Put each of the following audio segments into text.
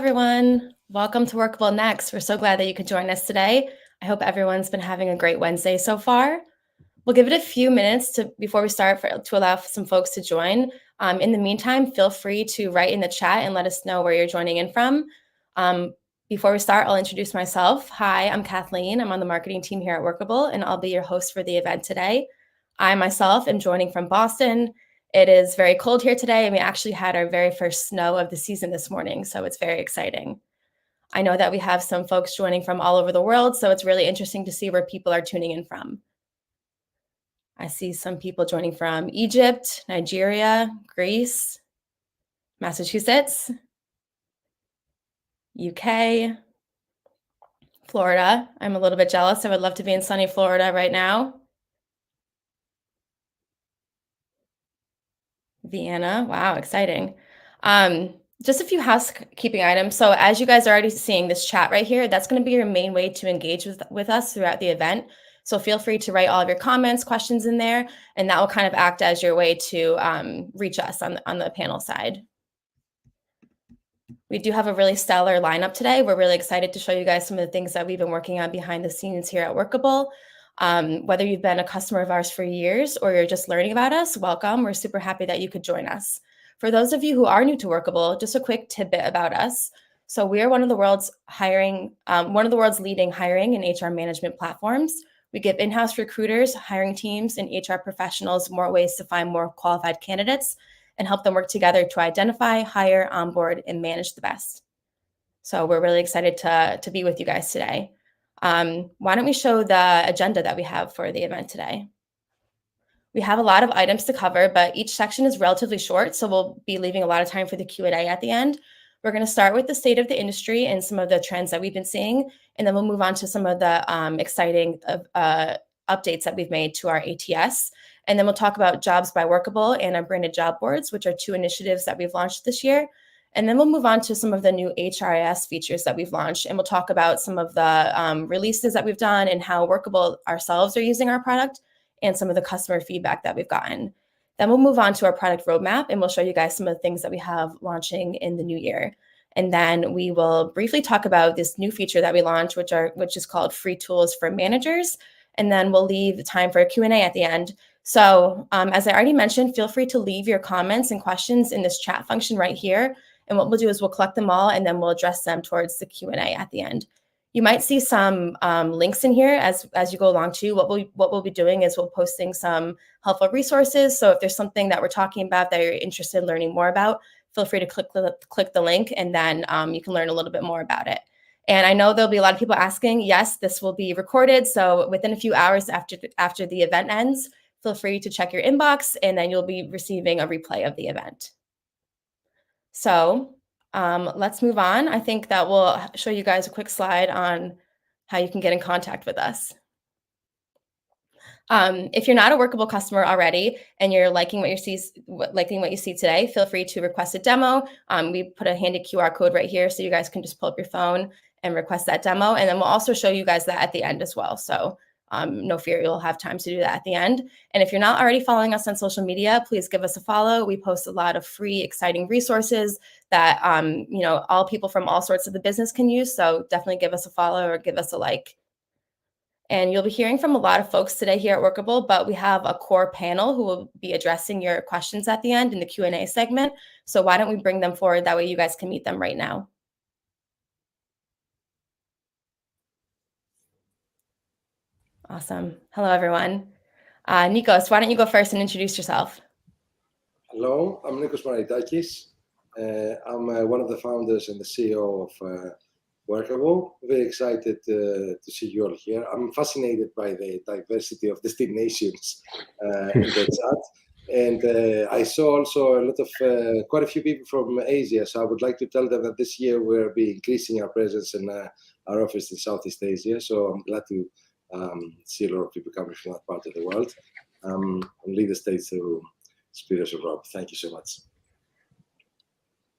everyone. Welcome to Workable Next. We're so glad that you could join us today. I hope everyone's been having a great Wednesday so far. We'll give it a few minutes before we start to allow some folks to join. In the meantime, feel free to write in the chat and let us know where you're joining in from. Before we start, I'll introduce myself. Hi, I'm Kathleen. I'm on the marketing team here at Workable, and I'll be your host for the event today. I myself am joining from Boston. It is very cold here today, and we actually had our very first snow of the season this morning, so it's very exciting. I know that we have some folks joining from all over the world, so it's really interesting to see where people are tuning in from. I see some people joining from Egypt, Nigeria, Greece, Massachusetts, UK, Florida. I'm a little bit jealous. I would love to be in sunny Florida right now. Vienna. Wow, exciting. Just a few housekeeping items. So as you guys are already seeing this chat right here, that's going to be your main way to engage with us throughout the event. So feel free to write all of your comments, questions in there, and that will kind of act as your way to reach us on the panel side. We do have a really stellar lineup today. We're really excited to show you guys some of the things that we've been working on behind the scenes here at Workable. Whether you've been a customer of ours for years or you're just learning about us, welcome. We're super happy that you could join us. For those of you who are new to Workable, just a quick tidbit about us. So we are one of the world's leading hiring and HR management platforms. We give in-house recruiters, hiring teams, and HR professionals more ways to find more qualified candidates and help them work together to identify, hire, onboard, and manage the best. So we're really excited to be with you guys today. Why don't we show the agenda that we have for the event today? We have a lot of items to cover, but each section is relatively short, so we'll be leaving a lot of time for the Q&A at the end. We're going to start with the state of the industry and some of the trends that we've been seeing, and then we'll move on to some of the exciting updates that we've made to our ATS. And then we'll talk about Jobs by Workable and our branded job boards, which are two initiatives that we've launched this year. And then we'll move on to some of the new HRIS features that we've launched, and we'll talk about some of the releases that we've done and how Workable ourselves are using our product and some of the customer feedback that we've gotten. Then we'll move on to our product roadmap, and we'll show you guys some of the things that we have launching in the new year. And then we will briefly talk about this new feature that we launched, which is called Free Tools for Managers. And then we'll leave time for a Q&A at the end. So as I already mentioned, feel free to leave your comments and questions in this chat function right here. And what we'll do is we'll collect them all, and then we'll address them towards the Q&A at the end. You might see some links in here as you go along too. What we'll be doing is we'll posting some helpful resources. So if there's something that we're talking about that you're interested in learning more about, feel free to click the link, and then you can learn a little bit more about it. And I know there'll be a lot of people asking. Yes, this will be recorded. So within a few hours after the event ends, feel free to check your inbox, and then you'll be receiving a replay of the event. So let's move on. I think that will show you guys a quick slide on how you can get in contact with us. If you're not a Workable customer already and you're liking what you see today, feel free to request a demo. We put a handy QR code right here, so you guys can just pull up your phone and request that demo. And then we'll also show you guys that at the end as well. So no fear, you'll have time to do that at the end. And if you're not already following us on social media, please give us a follow. We post a lot of free, exciting resources that all people from all sorts of the business can use. So definitely give us a follow or give us a like. And you'll be hearing from a lot of folks today here at Workable, but we have a core panel who will be addressing your questions at the end in the Q&A segment. So why don't we bring them forward? That way you guys can meet them right now. Awesome. Hello, everyone. Nikos, why don't you go first and introduce yourself? Hello, I'm Nikos Maritakis. I'm one of the founders and the CEO of Workable. Very excited to see you all here. I'm fascinated by the diversity of destinations in the chat. And I saw also a lot of, quite a few people from Asia. So I would like to tell them that this year we'll be increasing our presence in our office in Southeast Asia. So I'm glad to see a lot of people coming from that part of the world. And lead the stage to Spiros and Rob. Thank you so much.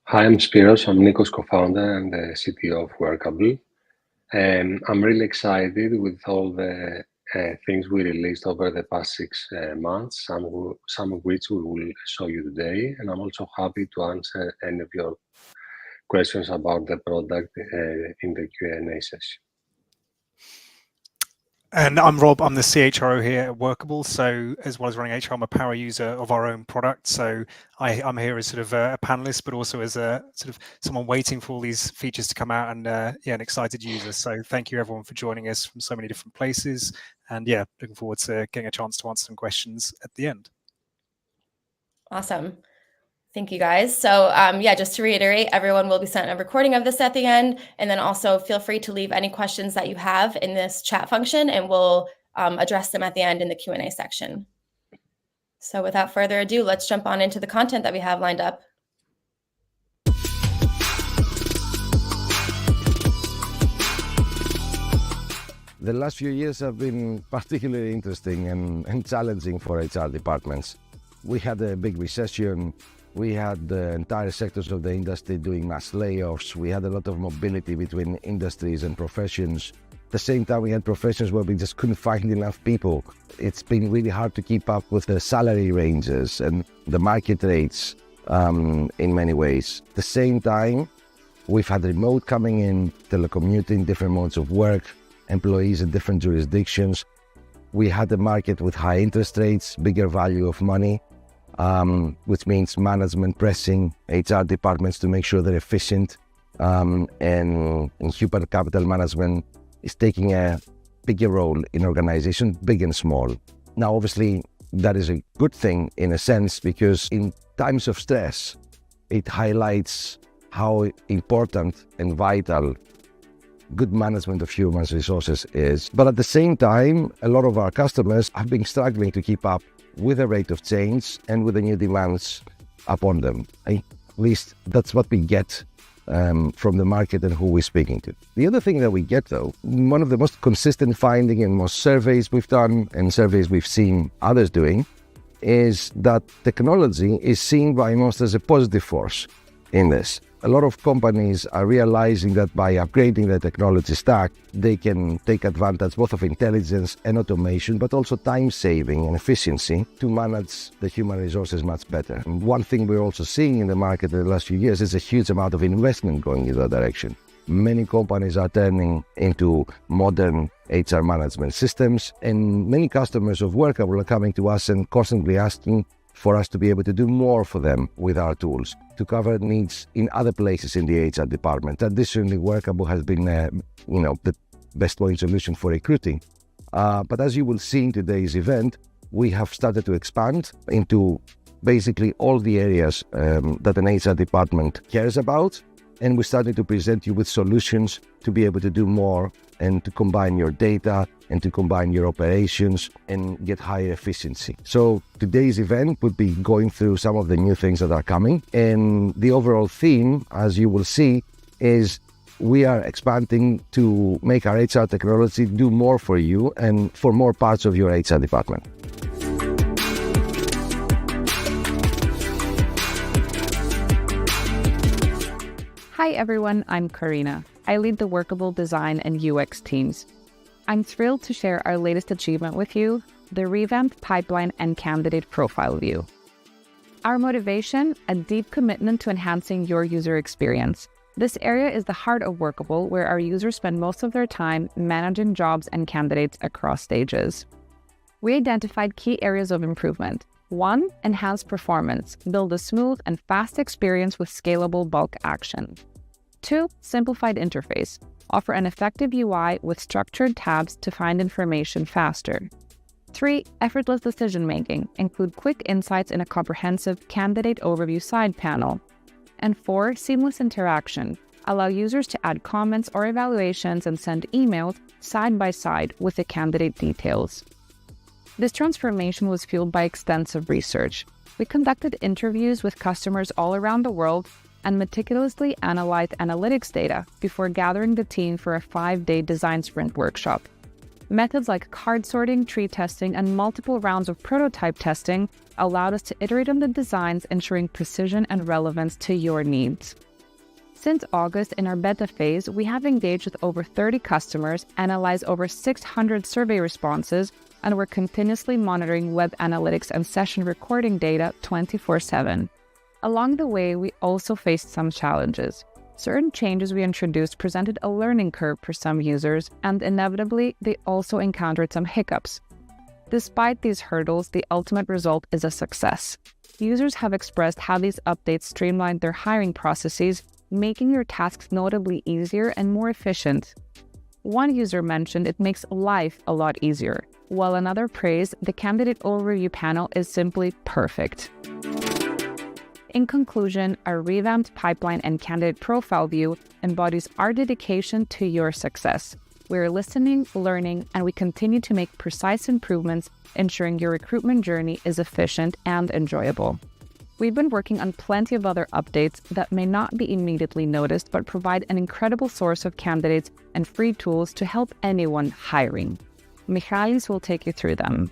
Hi, I'm Spiros. I'm Nikos' co-founder and the CTO of Workable. I'm really excited with all the things we released over the past 6 months, some of which we will show you today. And I'm also happy to answer any of your questions about the product in the Q&A session. And I'm Rob, I'm the CHRO here at Workable. So as well as running HR, I'm a power user of our own product. So I'm here as sort of a panelist, but also as a sort of someone waiting for all these features to come out and an excited user. So thank you everyone for joining us from so many different places. And yeah, looking forward to getting a chance to answer some questions at the end. Awesome. Thank you guys. So just to reiterate, everyone will be sent a recording of this at the end. And then also feel free to leave any questions that you have in this chat function, and we'll address them at the end in the Q&A section. So without further ado, let's jump on into the content that we have lined up. The last few years have been particularly interesting and challenging for HR departments. We had a big recession. We had the entire sectors of the industry doing mass layoffs. We had a lot of mobility between industries and professions. At the same time, we had professions where we just couldn't find enough people. It's been really hard to keep up with the salary ranges and the market rates in many ways. At the same time, we've had remote coming in, telecommuting, different modes of work, employees in different jurisdictions. We had a market with high interest rates, bigger value of money, which means management pressing HR departments to make sure they're efficient, and human capital management is taking a bigger role in organizations, big and small. Now, obviously, that is a good thing in a sense, because in times of stress, it highlights how important and vital good management of human resources is. But at the same time, a lot of our customers have been struggling to keep up with the rate of change and with the new demands upon them. At least that's what we get from the market and who we're speaking to. The other thing that we get, though, one of the most consistent finding in most surveys we've done and surveys we've seen others doing, is that technology is seen by most as a positive force in this. A lot of companies are realizing that by upgrading the technology stack, they can take advantage both of intelligence and automation, but also time saving and efficiency to manage the human resources much better. And one thing we're also seeing in the market in the last few years is a huge amount of investment going in that direction. Many companies are turning into modern HR management systems, and many customers of Workable are coming to us and constantly asking for us to be able to do more for them with our tools, to cover needs in other places in the HR department. Additionally, Workable has been the best point solution for recruiting. But as you will see in today's event, we have started to expand into basically all the areas that an HR department cares about. And we're starting to present you with solutions to be able to do more and to combine your data and to combine your operations and get higher efficiency. So today's event would be going through some of the new things that are coming. And the overall theme, as you will see, is we are expanding to make our HR technology do more for you and for more parts of your HR department. Hi everyone, I'm Karina. I lead the Workable design and UX teams. I'm thrilled to share our latest achievement with you, the revamped pipeline and candidate profile view. Our motivation, a deep commitment to enhancing your user experience. This area is the heart of Workable, where our users spend most of their time managing jobs and candidates across stages. We identified key areas of improvement. 1. Enhance performance. Build a smooth and fast experience with scalable bulk action. 2. Simplified interface. Offer an effective UI with structured tabs to find information faster. 3. Effortless decision-making. Include quick insights in a comprehensive candidate overview side panel. And 4. Seamless interaction. Allow users to add comments or evaluations and send emails side by side with the candidate details. This transformation was fueled by extensive research. We conducted interviews with customers all around the world and meticulously analyzed analytics data before gathering the team for a 5-day design sprint workshop. Methods like card sorting, tree testing, and multiple rounds of prototype testing allowed us to iterate on the designs, ensuring precision and relevance to your needs. Since August, in our beta phase, we have engaged with over 30 customers, analyzed over 600 survey responses, and we're continuously monitoring web analytics and session recording data 24/7. Along the way, we also faced some challenges. Certain changes we introduced presented a learning curve for some users, and inevitably, they also encountered some hiccups. Despite these hurdles, the ultimate result is a success. Users have expressed how these updates streamlined their hiring processes, making their tasks notably easier and more efficient. One user mentioned it makes life a lot easier, while another praised the candidate overview panel is simply perfect. In conclusion, our revamped pipeline and candidate profile view embodies our dedication to your success. We're listening, learning, and we continue to make precise improvements, ensuring your recruitment journey is efficient and enjoyable. We've been working on plenty of other updates that may not be immediately noticed, but provide an incredible source of candidates and free tools to help anyone hiring. Michalis will take you through them.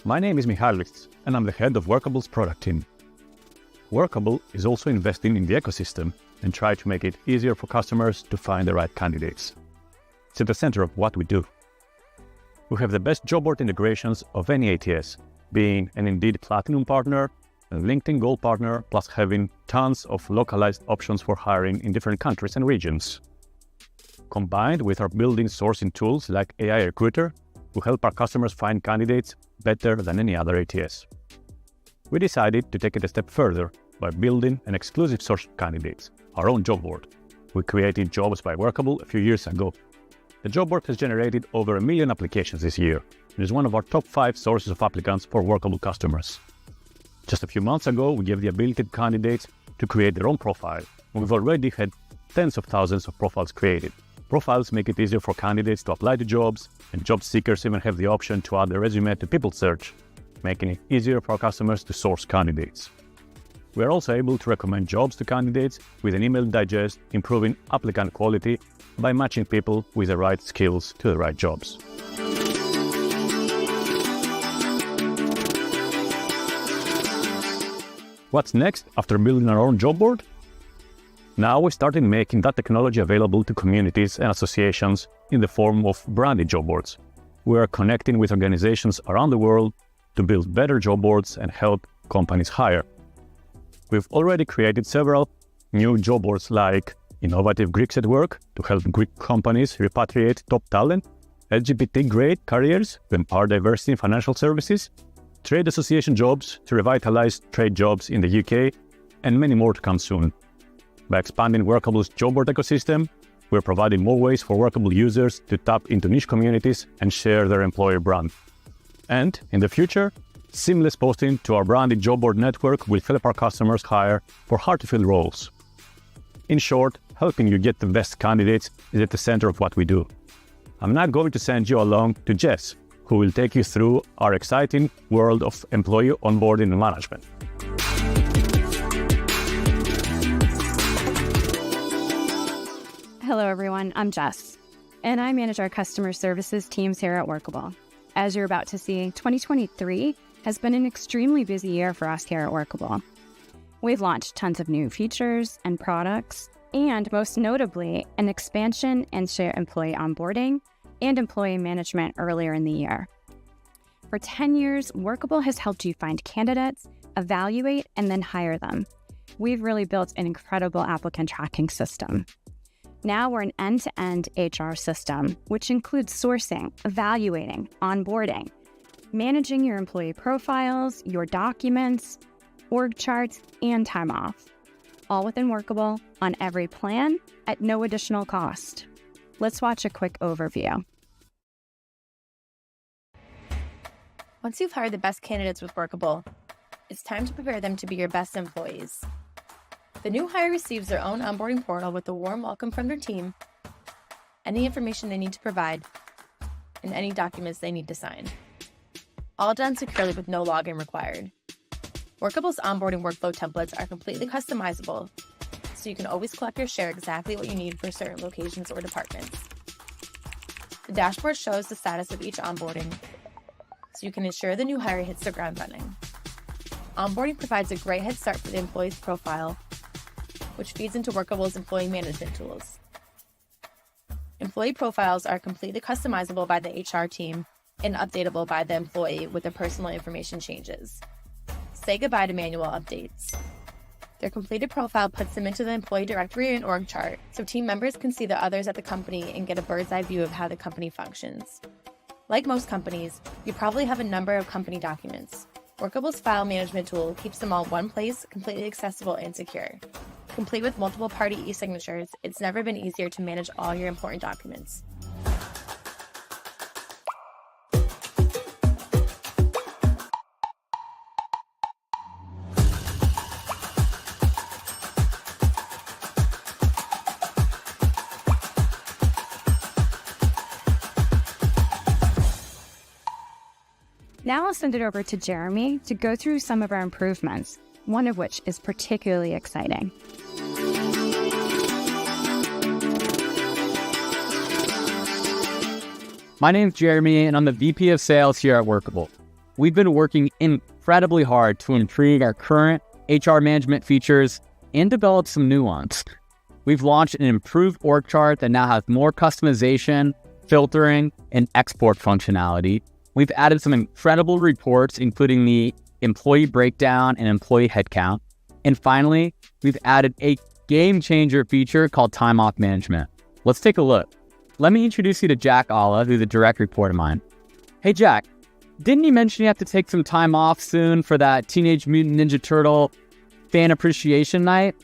My name is Michalis, and I'm the head of Workable's product team. Workable is also investing in the ecosystem and try to make it easier for customers to find the right candidates. It's at the center of what we do. We have the best job board integrations of any ATS, being an Indeed Platinum partner, a LinkedIn Gold partner, plus having tons of localized options for hiring in different countries and regions. Combined with our building sourcing tools like AI Recruiter, we help our customers find candidates better than any other ATS. We decided to take it a step further by building an exclusive source of candidates, our own job board. We created Jobs by Workable a few years ago. The job board has generated over 1 million applications this year and is one of our top 5 sources of applicants for Workable customers. Just a few months ago, we gave the ability to candidates to create their own profile, and we've already had tens of thousands of profiles created. Profiles make it easier for candidates to apply to jobs, and job seekers even have the option to add their resume to People Search, making it easier for our customers to source candidates. We are also able to recommend jobs to candidates with an email digest, improving applicant quality by matching people with the right skills to the right jobs. What's next after building our own job board? Now we started making that technology available to communities and associations in the form of branded job boards. We are connecting with organizations around the world to build better job boards and help companies hire. We've already created several new job boards like Innovative Greeks at Work to help Greek companies repatriate top talent, LGBT Great Careers to empower diversity in financial services, Trade Association Jobs to revitalize trade jobs in the UK, and many more to come soon. By expanding Workable's job board ecosystem, we're providing more ways for Workable users to tap into niche communities and share their employer brand. And in the future, seamless posting to our branded job board network will help our customers hire for hard-to-fill roles. In short, helping you get the best candidates is at the center of what we do. I'm now going to send you along to Jess, who will take you through our exciting world of employee onboarding and management. Hello everyone, I'm Jess, and I manage our customer services teams here at Workable. As you're about to see, 2023 has been an extremely busy year for us here at Workable. We've launched tons of new features and products, and most notably, an expansion in share employee onboarding and employee management earlier in the year. For 10 years, Workable has helped you find candidates, evaluate, and then hire them. We've really built an incredible applicant tracking system. Now we're an end-to-end HR system, which includes sourcing, evaluating, onboarding, managing your employee profiles, your documents, org charts, and time off, all within Workable on every plan at no additional cost. Let's watch a quick overview. Once you've hired the best candidates with Workable, it's time to prepare them to be your best employees. The new hire receives their own onboarding portal with a warm welcome from their team, any information they need to provide, and any documents they need to sign. All done securely with no login required. Workable's onboarding workflow templates are completely customizable, so you can always collect or share exactly what you need for certain locations or departments. The dashboard shows the status of each onboarding, so you can ensure the new hire hits the ground running. Onboarding provides a great head start for the employee's profile, which feeds into Workable's employee management tools. Employee profiles are completely customizable by the HR team and updatable by the employee with their personal information changes. say goodbye to manual updates. Their completed profile puts them into the employee directory and org chart, so team members can see the others at the company and get a bird's eye view of how the company functions. Like most companies, you probably have a number of company documents. Workable's file management tool keeps them all in one place, completely accessible and secure. Complete with multiple party e-signatures, it's never been easier to manage all your important documents. Now I'll send it over to Jeremy to go through some of our improvements, one of which is particularly exciting. My name's Jeremy, and I'm the VP of Sales here at Workable. We've been working incredibly hard to improve our current HR management features and develop some new ones. We've launched an improved org chart that now has more customization, filtering, and export functionality. We've added some incredible reports, including the employee breakdown and employee headcount. And finally, we've added a game changer feature called time off management. Let's take a look. Let me introduce you to Jack Alla, who's a direct report of mine. Hey, Jack, didn't you mention you have to take some time off soon for that Teenage Mutant Ninja Turtle fan appreciation night?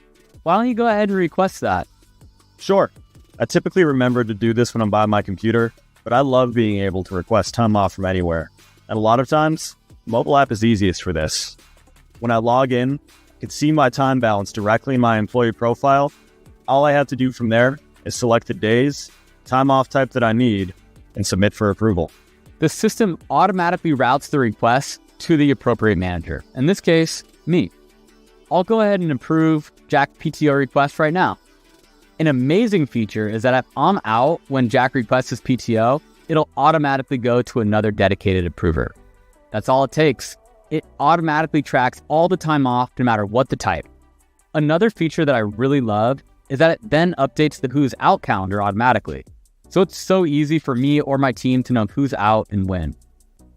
Why don't you go ahead and request that? Sure. I typically remember to do this when I'm by my computer, but I love being able to request time off from anywhere. And a lot of times, mobile app is easiest for this. When I log in, I can see my time balance directly in my employee profile. All I have to do from there is select the days, time off type that I need, and submit for approval. The system automatically routes the request to the appropriate manager. In this case, me. I'll go ahead and approve Jack PTO request right now. An amazing feature is that if I'm out when Jack requests his PTO, it'll automatically go to another dedicated approver. That's all it takes. It automatically tracks all the time off, no matter what the type. Another feature that I really love is that it then updates the who's out calendar automatically. So it's so easy for me or my team to know who's out and when.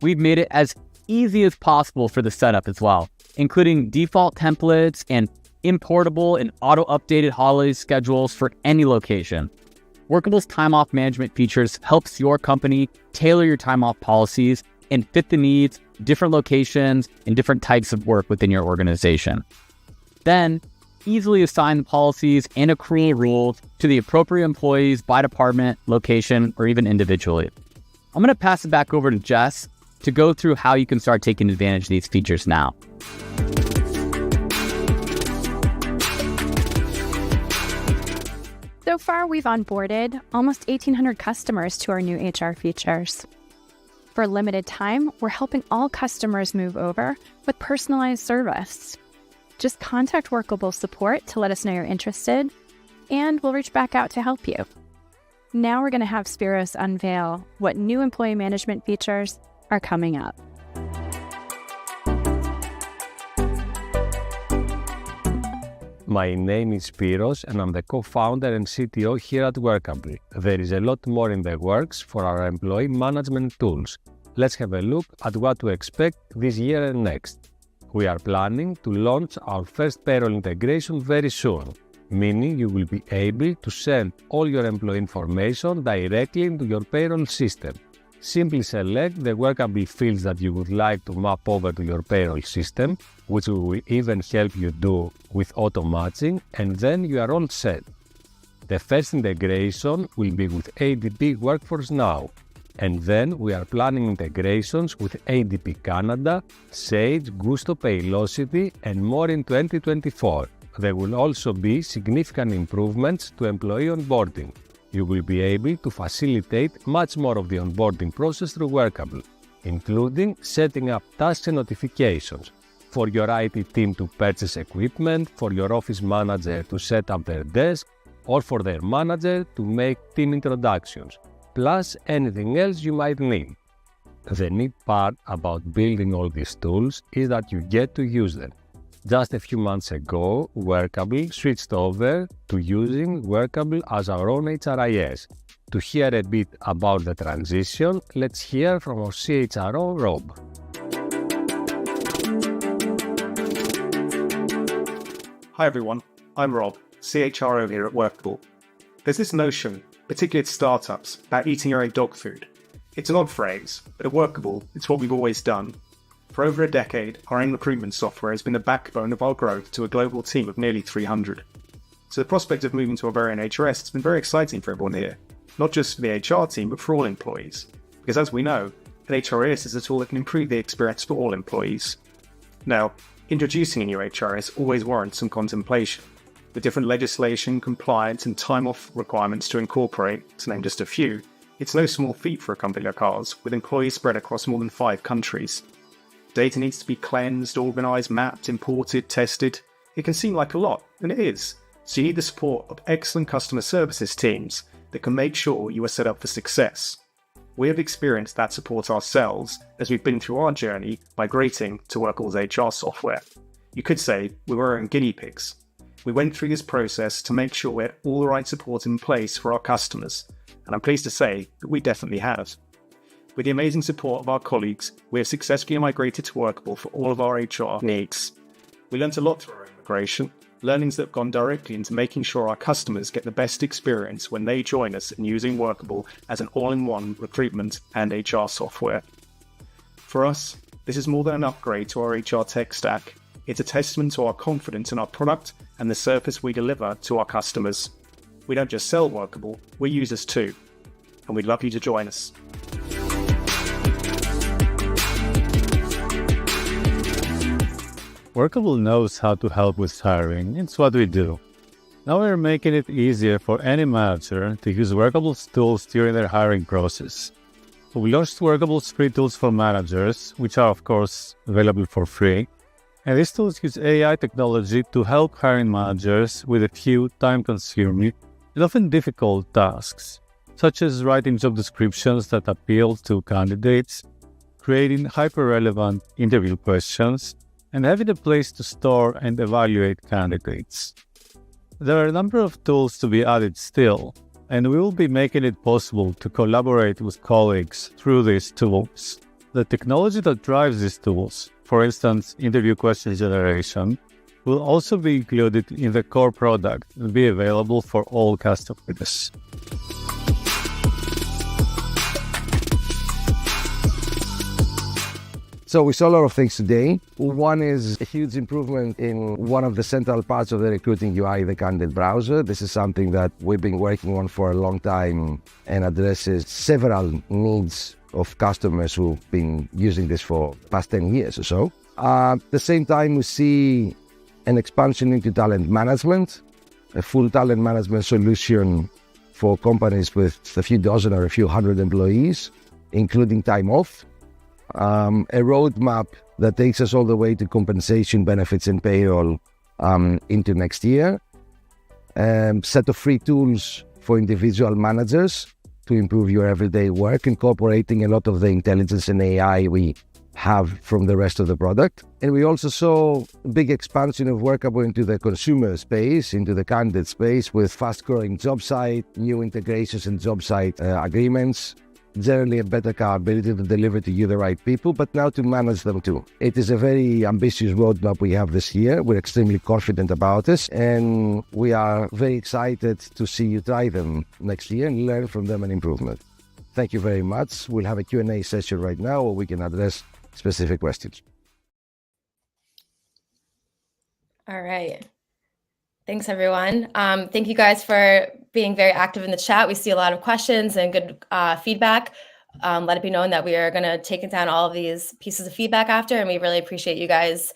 We've made it as easy as possible for the setup as well, including default templates and importable and auto-updated holiday schedules for any location. Workable's time off management features helps your company tailor your time off policies and fit the needs, different locations, and different types of work within your organization. Then, easily assign the policies and accrual rules to the appropriate employees by department, location, or even individually. I'm going to pass it back over to Jess to go through how you can start taking advantage of these features now. So far, we've onboarded almost 1,800 customers to our new HR features. For a limited time, we're helping all customers move over with personalized service. Just contact Workable support to let us know you're interested, and we'll reach back out to help you. Now we're going to have Spiros unveil what new employee management features are coming up. My name is Spiros and I'm the co-founder and CTO here at Workable. There is a lot more in the works for our employee management tools. Let's have a look at what to expect this year and next. We are planning to launch our first payroll integration very soon, meaning you will be able to send all your employee information directly into your payroll system. Simply select the Workable fields that you would like to map over to your payroll system, which we will even help you do with auto matching, and then you are all set. The first integration will be with ADP Workforce Now, and then we are planning integrations with ADP Canada, Sage, Gusto Paylocity, and more in 2024. There will also be significant improvements to employee onboarding. You will be able to facilitate much more of the onboarding process through Workable, including setting up tasks and notifications, for your IT team to purchase equipment, for your office manager to set up their desk, or for their manager to make team introductions, plus anything else you might need. The neat part about building all these tools is that you get to use them. Just a few months ago, Workable switched over to using Workable as our own HRIS. To hear a bit about the transition, let's hear from our CHRO, Rob. Hi everyone, I'm Rob, CHRO here at Workable. There's this notion, particularly at startups, about eating your own dog food. It's an odd phrase, but at Workable, it's what we've always done. For over a decade, our own recruitment software has been the backbone of our growth to a global team of nearly 300. So the prospect of moving to our very own HRS has been very exciting for everyone here, not just for the HR team, but for all employees. Because as we know, an HRS is a tool that can improve the experience for all employees. Now, introducing a new HRS always warrants some contemplation, with different legislation, compliance, and time-off requirements to incorporate, to name just a few. It's no small feat for a company like ours, with employees spread across more than 5 countries. Data needs to be cleansed, organised, mapped, imported, tested. It can seem like a lot, and it is. So you need the support of excellent customer services teams that can make sure you are set up for success. We have experienced that support ourselves as we've been through our journey migrating to Workable's HR software. You could say we were our own guinea pigs. We went through this process to make sure we had all the right support in place for our customers, and I'm pleased to say that we definitely have. With the amazing support of our colleagues, we have successfully migrated to Workable for all of our HR needs. We learnt a lot through our migration, learnings that have gone directly into making sure our customers get the best experience when they join us in using Workable as an all-in-one recruitment and HR software. For us, this is more than an upgrade to our HR tech stack. It's a testament to our confidence in our product and the service we deliver to our customers. We don't just sell Workable, we use us too, and we'd love you to join us. Workable knows how to help with hiring. It's what we do. Now we're making it easier for any manager to use Workable's tools during their hiring process. We launched Workable's free tools for managers, which are of course available for free. And these tools use AI technology to help hiring managers with a few time-consuming and often difficult tasks, such as writing job descriptions that appeal to candidates, creating hyper-relevant interview questions, and having a place to store and evaluate candidates. There are a number of tools to be added still, and we will be making it possible to collaborate with colleagues through these tools. The technology that drives these tools, for instance, interview question generation, will also be included in the core product and be available for all customers. So we saw a lot of things today. One is a huge improvement in one of the central parts of the recruiting UI, the candidate browser. This is something that we've been working on for a long time and addresses several needs of customers who've been using this for the past 10 years or so. At the same time, we see an expansion into talent management, a full talent management solution for companies with a few dozen or a few hundred employees, including time off. A roadmap that takes us all the way to compensation, benefits, and payroll into next year. Set of free tools for individual managers to improve your everyday work, incorporating a lot of the intelligence and AI we have from the rest of the product. And we also saw a big expansion of Workable into the consumer space, into the candidate space, with fast-growing job site, new integrations and job site agreements, generally a better capability to deliver to you the right people, but now to manage them too. It is a very ambitious roadmap we have this year. We're extremely confident about this, and we are very excited to see you try them next year and learn from them and improvement. Thank you very much. We'll have a Q&A session right now where we can address specific questions. All right. Thanks, everyone. Thank you guys for being very active in the chat. We see a lot of questions and good feedback. Let it be known that we are going to take down all of these pieces of feedback after, and we really appreciate you guys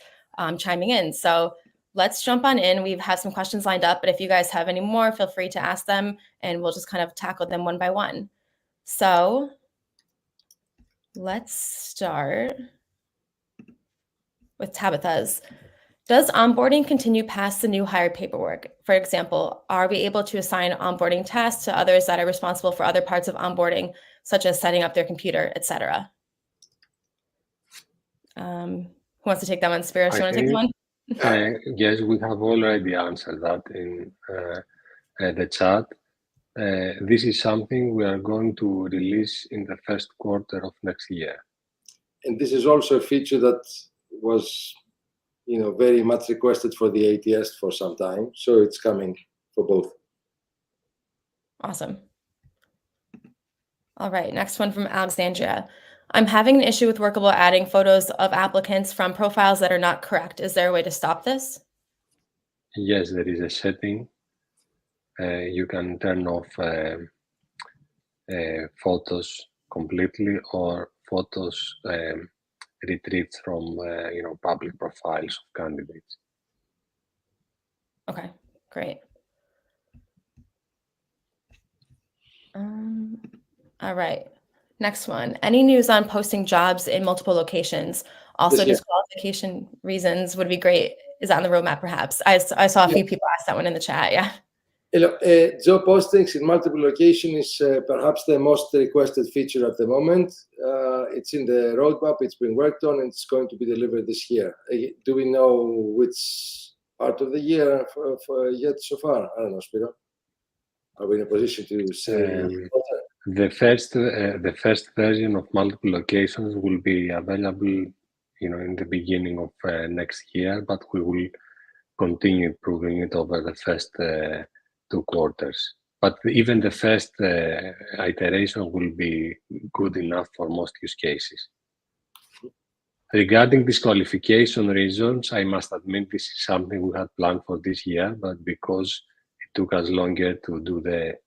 chiming in. So let's jump on in. We have some questions lined up, but if you guys have any more, feel free to ask them, and we'll just kind of tackle them one by one. So let's start with Tabitha's. Does onboarding continue past the new hire paperwork? For example, are we able to assign onboarding tasks to others that are responsible for other parts of onboarding, such as setting up their computer, etc.? Who wants to take that one? Spiros, you want to take that one? Yes, we have already answered that in the chat. This is something we are going to release in the first quarter of next year. And this is also a feature that was very much requested for the ATS for some time. So it's coming for both. Awesome. All right, next one from Alexandria. I'm having an issue with Workable adding photos of applicants from profiles that are not correct. Is there a way to stop this? Yes, there is a setting. You can turn off photos completely or photos retrieved from public profiles of candidates. Okay, great. All right, next one. Any news on posting jobs in multiple locations? Also, disqualification reasons would be great. Is that on the roadmap, perhaps? I saw a few people ask that one in the chat, yeah. Job postings in multiple locations is perhaps the most requested feature at the moment. It's in the roadmap, it's been worked on, and it's going to be delivered this year. Do we know which part of the year for yet so far? I don't know, Spiro. Are we in a position to say? The first version of multiple locations will be available, in the beginning of next year, but we will continue improving it over the first 2 quarters. But even the first iteration will be good enough for most use cases. Regarding disqualification reasons, I must admit this is something we had planned for this year, but because it took us longer to do the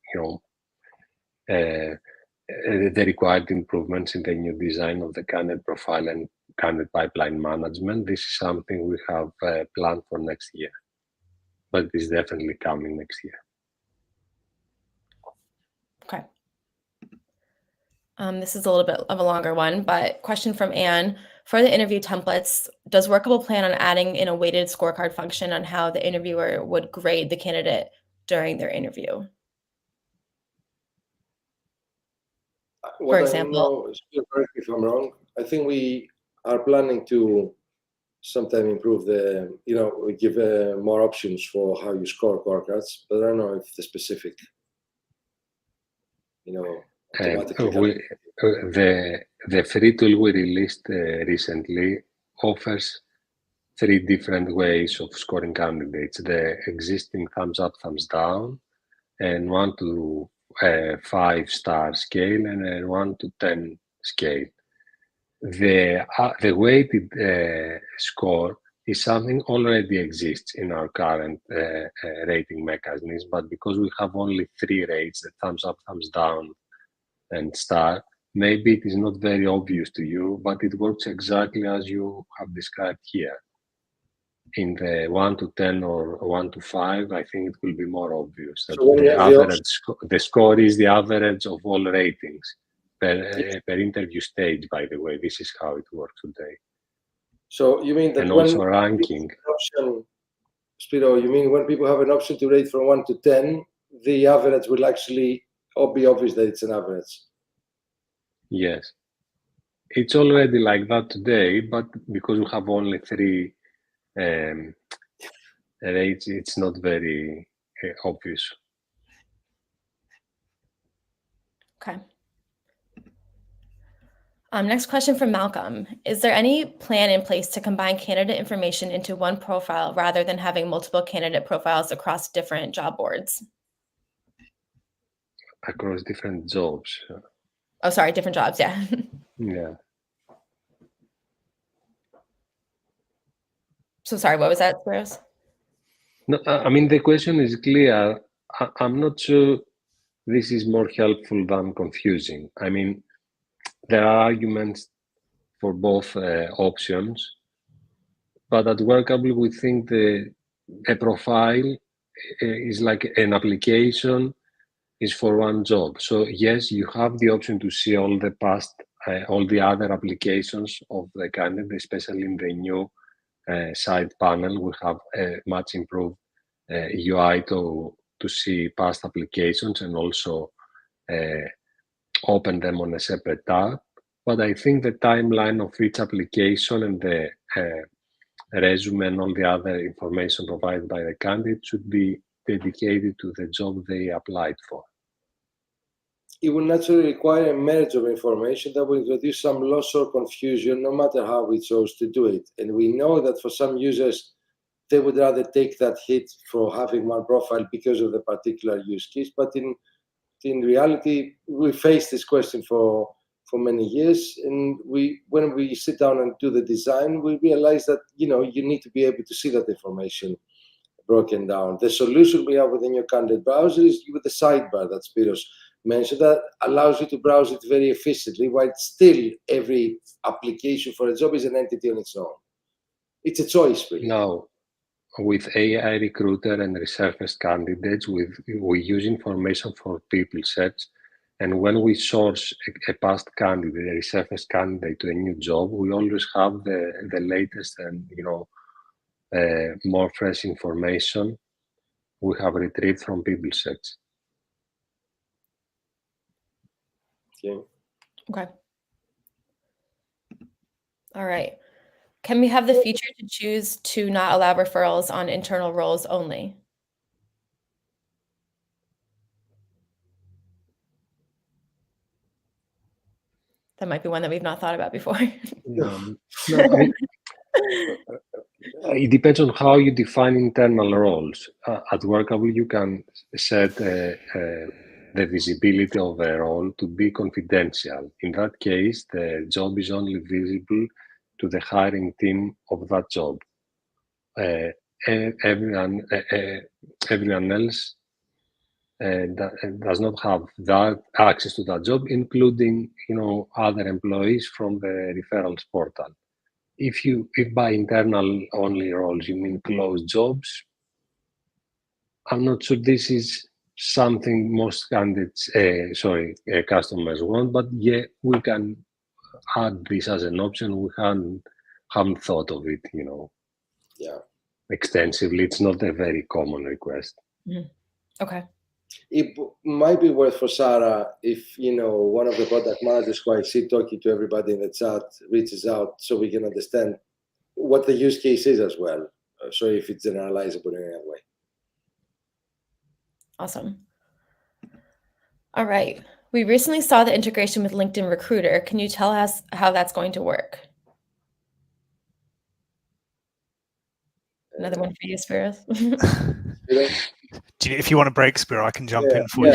required improvements in the new design of the candidate profile and candidate pipeline management, this is something we have planned for next year, but it is definitely coming next year. Okay. This is a little bit of a longer one, but question from Anne. For the interview templates, does Workable plan on adding in a weighted scorecard function on how the interviewer would grade the candidate during their interview? For example, correct me if I'm wrong, I think we are planning to sometime improve we give more options for how you score scorecards, but I don't know if the specific, automatically. The free tool we released recently offers 3 different ways of scoring candidates: the existing thumbs up, thumbs down, and 1 to 5-star scale, and a 1 to 10 scale. The weighted score is something already exists in our current rating mechanism, but because we have only 3 rates, the thumbs up, thumbs down, and star, maybe it is not very obvious to you, but it works exactly as you have described here. In the 1 to 10 or 1 to 5, I think it will be more obvious that the score is the average of all ratings per interview stage, by the way. This is how it works today. So you mean that and also ranking. Spiro, you mean when people have an option to rate from 1 to 10, the average will actually be obvious that it's an average? Yes. It's already like that today, but because we have only 3 rates, it's not very obvious. Okay. Next question from Malcolm. Is there any plan in place to combine candidate information into one profile rather than having multiple candidate profiles across different job boards? Across different jobs. Oh, sorry, different jobs, yeah. Yeah. So sorry, what was that, Spiros? No, I mean, the question is clear. I'm not sure this is more helpful than confusing. I mean, there are arguments for both options, but at Workable, we think a profile is like an application is for one job. So yes, you have the option to see all the past, all the other applications of the candidate, especially in the new side panel. We have a much improved UI to see past applications and also open them on a separate tab. But I think the timeline of each application and the resume and all the other information provided by the candidate should be dedicated to the job they applied for. it will naturally require a merge of information that will introduce some loss or confusion, no matter how we chose to do it. And we know that for some users, they would rather take that hit for having one profile because of the particular use case. But in reality, we faced this question for many years, and when we sit down and do the design, we realize that you need to be able to see that information broken down. The solution we have within your candidate browser is with the sidebar that Spiros mentioned that allows you to browse it very efficiently, while still every application for a job is an entity on its own. It's a choice, really. Now, with AI Recruiter and resurfaced candidates, we use information for people search. And when we source a past candidate, a resurfaced candidate to a new job, we always have the latest and more fresh information we have retrieved from people search. Okay. All right. Can we have the feature to choose to not allow referrals on internal roles only? That might be one that we've not thought about before. No, it depends on how you define internal roles. At Workable, you can set the visibility of a role to be confidential. In that case, the job is only visible to the hiring team of that job. Everyone else does not have that access to that job, including other employees from the referrals portal. If by internal only roles you mean closed jobs, I'm not sure this is something most candidates, customers want, but yeah, we can add this as an option. We haven't thought of it, extensively. It's not a very common request. Mm-hmm. Okay. It might be worth for Sarah if one of the product managers who I see talking to everybody in the chat reaches out so we can understand what the use case is as well. So if it's generalizable in any way. Awesome. All right. We recently saw the integration with LinkedIn Recruiter. Can you tell us how that's going to work? Another one for you, Spiros. If you want a break, Spiro, I can jump in for you.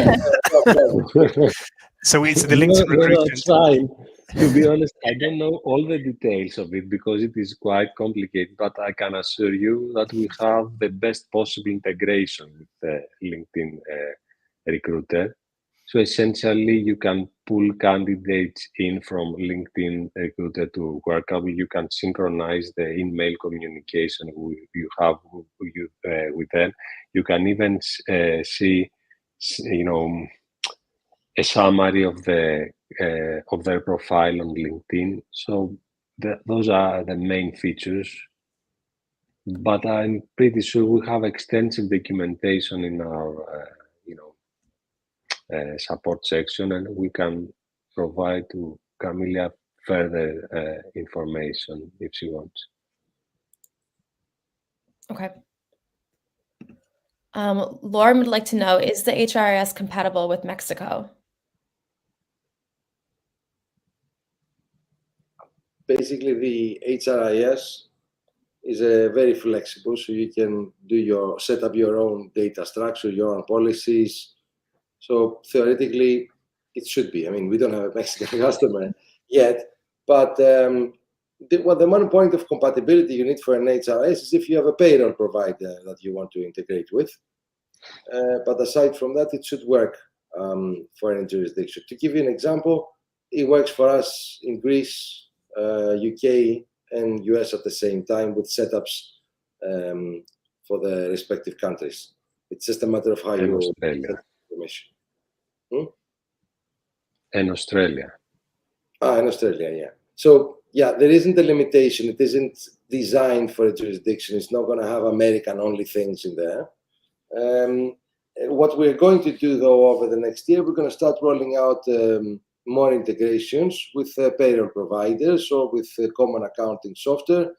So it's the LinkedIn Recruiter. That's fine. To be honest, I don't know all the details of it because it is quite complicated, but I can assure you that we have the best possible integration with the LinkedIn Recruiter. So essentially, you can pull candidates in from LinkedIn Recruiter to Workable. You can synchronize the email communication you have with them. You can even see, a summary of their profile on LinkedIn. So those are the main features. But I'm pretty sure we have extensive documentation in our support section, and we can provide to Camilla further information if she wants. Okay. Lauren would like to know, is the HRIS compatible with Mexico? Basically, the HRIS is very flexible, so you can set up your own data structure, your own policies. So theoretically, it should be. I mean, we don't have a Mexican customer yet, but the one point of compatibility you need for an HRIS is if you have a payroll provider that you want to integrate with. But aside from that, it should work for any jurisdiction. To give you an example, it works for us in Greece, UK, and US at the same time with setups for the respective countries. It's just a matter of how you set information. And Australia. In Australia, yeah. So, yeah, there isn't a limitation. It isn't designed for a jurisdiction. It's not going to have American-only things in there. What we're going to do, though, over the next year, we're going to start rolling out more integrations with payroll providers or with common accounting software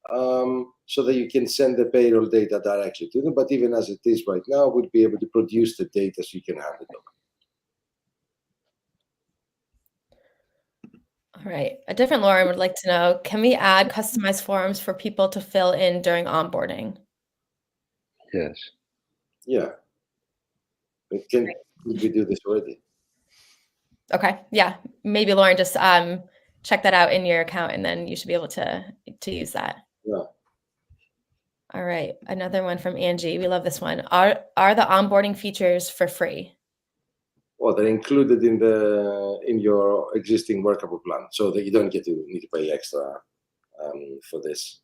so that you can send the payroll data directly to them. But even as it is right now, we'll be able to produce the data so you can hand it over. All right. A different Lauren would like to know, can we add customized forms for people to fill in during onboarding? Yes. Yeah. We do this already. Okay. Yeah. Maybe Lauren, just check that out in your account and then you should be able to use that. Yeah. All right. Another one from Angie. We love this one. Are the onboarding features for free? Well, they're included in your existing Workable plan, so that you don't need to pay extra for this.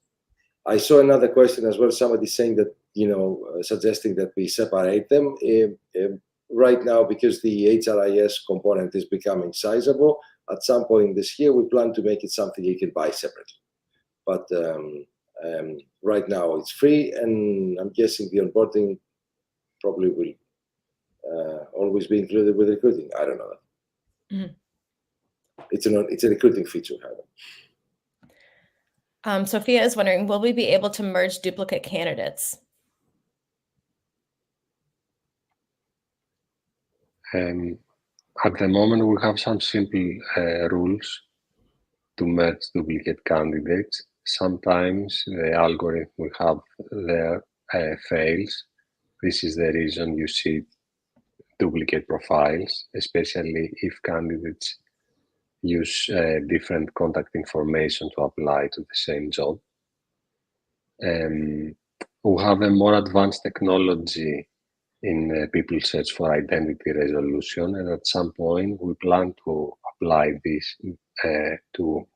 I saw another question as well. Somebody saying that, suggesting that we separate them. Right now, because the HRIS component is becoming sizable, at some point this year, we plan to make it something you can buy separately. But right now, it's free, and I'm guessing the onboarding probably will always be included with recruiting. I don't know that. Mm-hmm. It's a recruiting feature, however. Sophia is wondering, will we be able to merge duplicate candidates? At the moment, we have some simple rules to merge duplicate candidates. Sometimes the algorithm we have there fails. This is the reason you see duplicate profiles, especially if candidates use different contact information to apply to the same job. We have a more advanced technology in people search for identity resolution, and at some point we plan to apply this to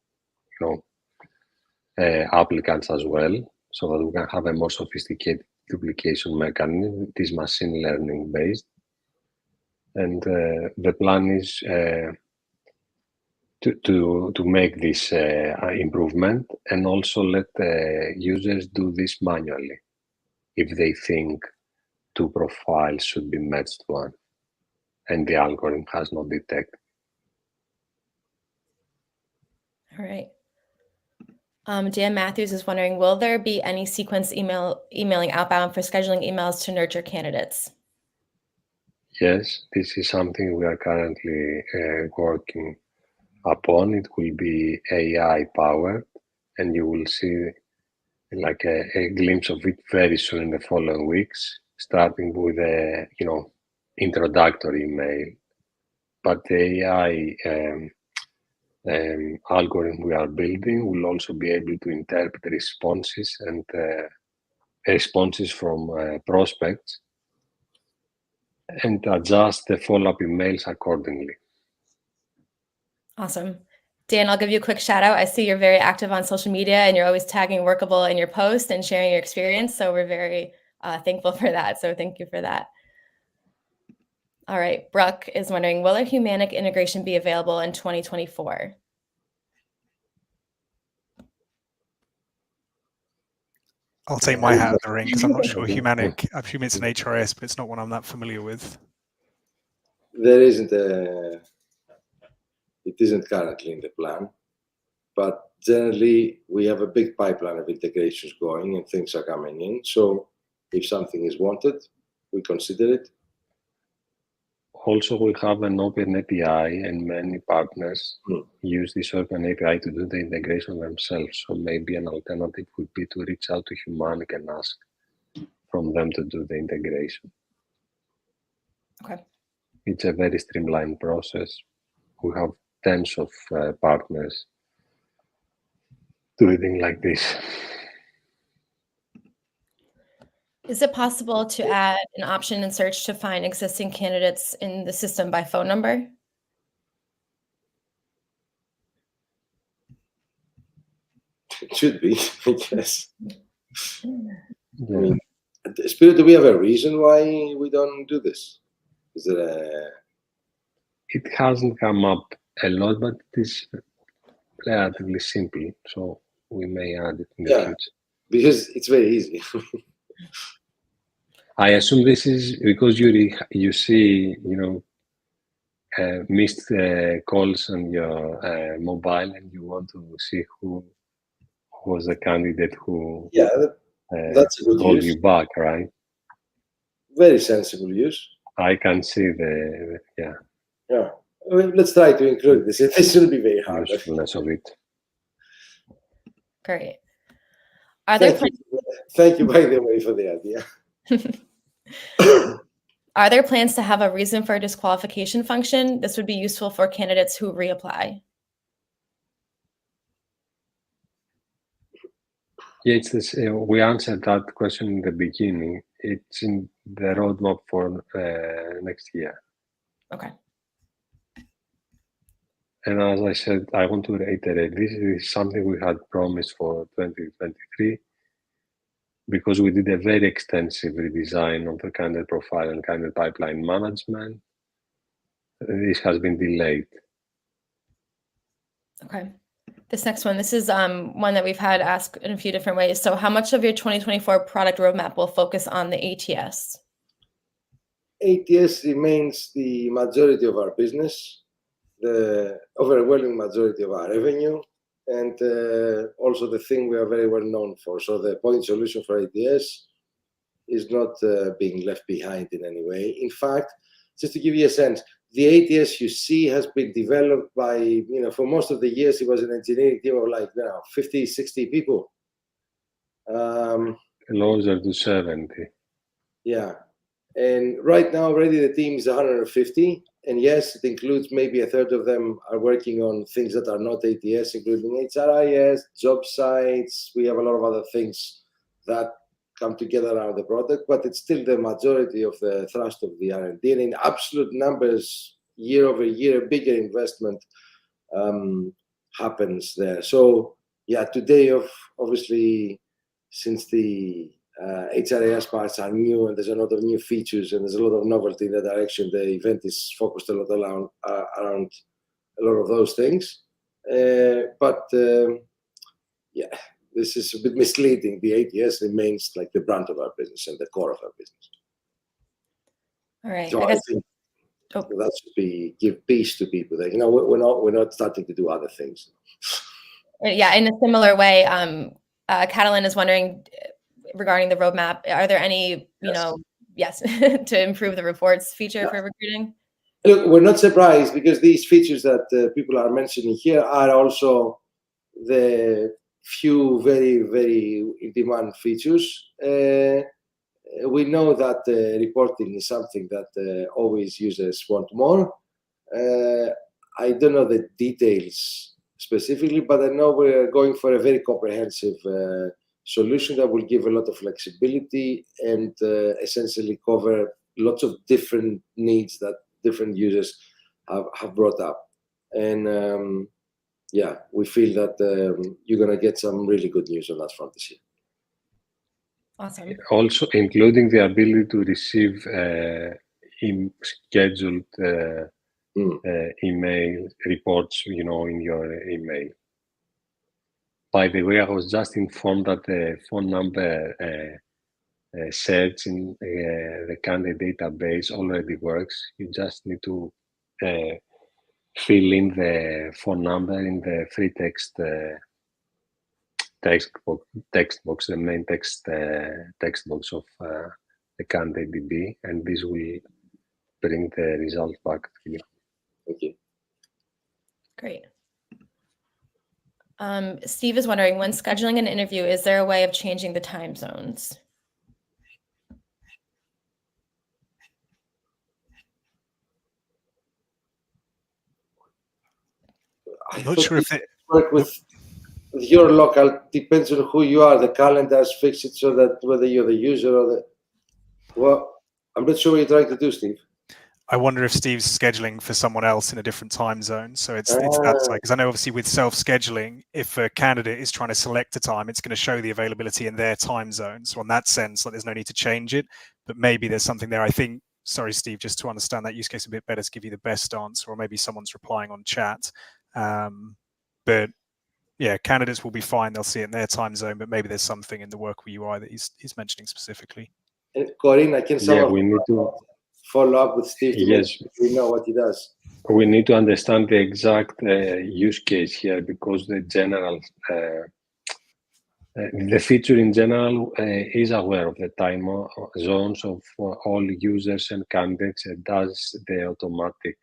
applicants as well, so that we can have a more sophisticated duplication mechanism. It is machine learning based, and the plan is to make this improvement, and also let users do this manually if they think two profiles should be merged to one and the algorithm has not detected. All right. Dan Matthews is wondering, will there be any sequence emailing outbound for scheduling emails to nurture candidates? Yes, this is something we are currently working upon. It will be AI powered, and you will see like a glimpse of it very soon in the following weeks, starting with a introductory email. But the AI algorithm we are building will also be able to interpret responses and responses from prospects and adjust the follow-up emails accordingly. Awesome. Dan, I'll give you a quick shout out. I see you're very active on social media and you're always tagging Workable in your post and sharing your experience. So we're very thankful for that. So thank you for that. All right. Brooke is wondering, will a Humanic integration be available in 2024? I'll take my hat in the ring because I'm not sure Humanic. I assume it's an HRS, but it's not one I'm that familiar with. There isn't it isn't currently in the plan, but generally we have a big pipeline of integrations going and things are coming in. So if something is wanted, we consider it. Also, we have an open API and many partners use this open API to do the integration themselves. So maybe an alternative would be to reach out to Humanic and ask from them to do the integration. Okay. It's a very streamlined process. We have tens of partners doing like this. Is it possible to add an option in search to find existing candidates in the system by phone number? It should be, I guess. I mean, Spirit, do we have a reason why we don't do this? Is there a... It hasn't come up a lot, but it is relatively simple, so we may add it in the future. Because it's very easy. I assume this is because you see, missed calls on your mobile, and you want to see who was the candidate who that's a good called use. you back, right? Very sensible use. I can see Yeah. Let's try to include this. It shouldn't be very hard. Usefulness of it. Great. Are there Thank you, by the way, for the idea. Are there plans to have a reason for disqualification function? This would be useful for candidates who reapply. Yeah, it's this, we answered that question in the beginning. It's in the roadmap for next year. Okay. And as I said, I want to reiterate, this is something we had promised for 2023 because we did a very extensive redesign of the candidate profile and candidate pipeline management. This has been delayed. Okay. This next one, this is one that we've had asked in a few different ways. So how much of your 2024 product roadmap will focus on the ATS? ATS remains the majority of our business, the overwhelming majority of our revenue, and also the thing we are very well known for. So the point solution for ATS is not being left behind in any way. In fact, just to give you a sense, the ATS you see has been developed by, for most of the years, it was an engineering team of like 50, 60 people. Closer to 70. Yeah. And right now, already the team is 150. And yes, it includes maybe a third of them are working on things that are not ATS, including HRIS, job sites. We have a lot of other things that come together around the product, but it's still the majority of the thrust of the R&D. And in absolute numbers, year over year, a bigger investment happens there. So yeah, today, obviously, since the HRIS parts are new and there's a lot of new features and there's a lot of novelty in that direction, the event is focused a lot around a lot of those things. But yeah, this is a bit misleading. The ATS remains like the brunt of our business and the core of our business. All right. So I think that should give peace to people. That we're not starting to do other things. Yeah, in a similar way, Catalin is wondering regarding the roadmap. Are there any, yes, to improve the reports feature for recruiting? Look, we're not surprised because these features that people are mentioning here are also the few very, very in-demand features. We know that reporting is something that always users want more. I don't know the details specifically, but I know we're going for a very comprehensive solution that will give a lot of flexibility and essentially cover lots of different needs that different users have brought up. And yeah, we feel that you're going to get some really good news on that front this year. Awesome. Also, including the ability to receive scheduled email reports, in your email. By the way, I was just informed that the phone number search in the candidate database already works. You just need to fill in the phone number in the free text box, the main text box of the candidate DB, and this will bring the result back to you. Thank you. Great. Steve is wondering, when scheduling an interview, is there a way of changing the time zones? I'm not sure if it work with your local, depends on who you are. The calendars fix it so that whether you're the user or the, well, I'm not sure what you're trying to do, Steve. I wonder if Steve's scheduling for someone else in a different time zone. So it's that side, because I know obviously with self-scheduling, if a candidate is trying to select a time, it's going to show the availability in their time zone. So in that sense, there's no need to change it, but maybe there's something there. I think, sorry, Steve, just to understand that use case a bit better to give you the best answer, or maybe someone's replying on chat. But yeah, candidates will be fine. They'll see it in their time zone, but maybe there's something in the Workable UI that he's mentioning specifically. And Corinne, we need to follow up with Steve to make sure we know what he does. We need to understand the exact use case here, because the general, the feature in general is aware of the time zones of all users and candidates and does the automatic